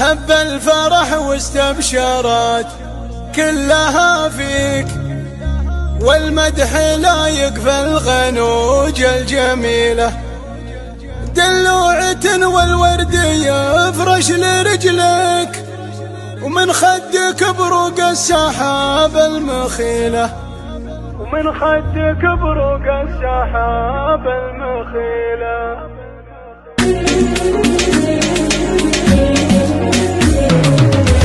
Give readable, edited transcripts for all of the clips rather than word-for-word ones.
هب الفرح واستبشرت كلها فيك، والمدح لايق في الغنوج الجميلة. دلوعة والورد يفرش لرجلك، ومن خدك بروق السحاب المخيلة، ومن خدك بروق السحاب المخيلة.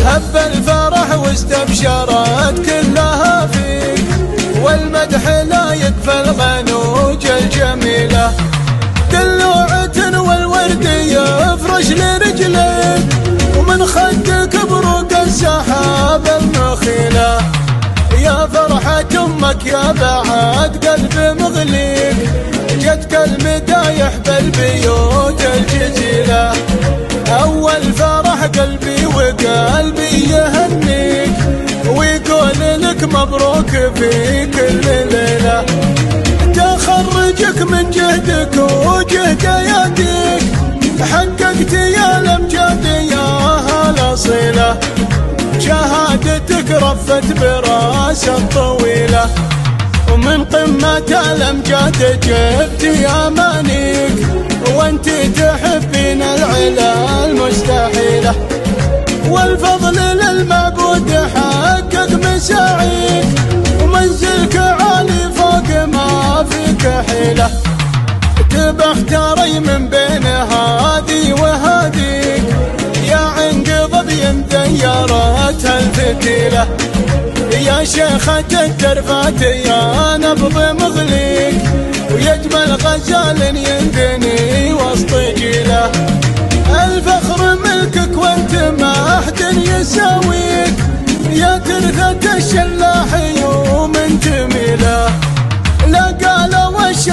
هب الفرح واستبشرت كلها فيك، والمدح لايق في الغنوج الجميلة. دلوعة والورد يفرش لرجلك، ومن خدك بروق السحاب المخيلة. يا فرحة أمك يا بعد قلب مغليك، جتك المدايح بالبيوت الجزيلة. أول فرح قلبي وقلبي يهنيك، ويقول لك مبروك في كل ليلة. تخرجك من جهدك وجهد يديك، حققت يا الأمجاد يا الأصيلة. شهادتك رفت براس الطويلة، ومن قمة الأمجاد جبت يا مانيك، وانت تحبين العلا المستحيلة. والفضل للمعبود حقق مساعيك، ومنزلك عالي فوق ما فيك حيلة. تبختاري من بين هادي وهاديك، يا عنق ظبي مديرت الفتيلة. يا شيخة الترفات يا نبض مغليك، ويجمل غزال يندني وسط جيله. الفخر ملكك وانت ما احد يساويك، يا ترثة الشلاح يوم تميله. لا قال وش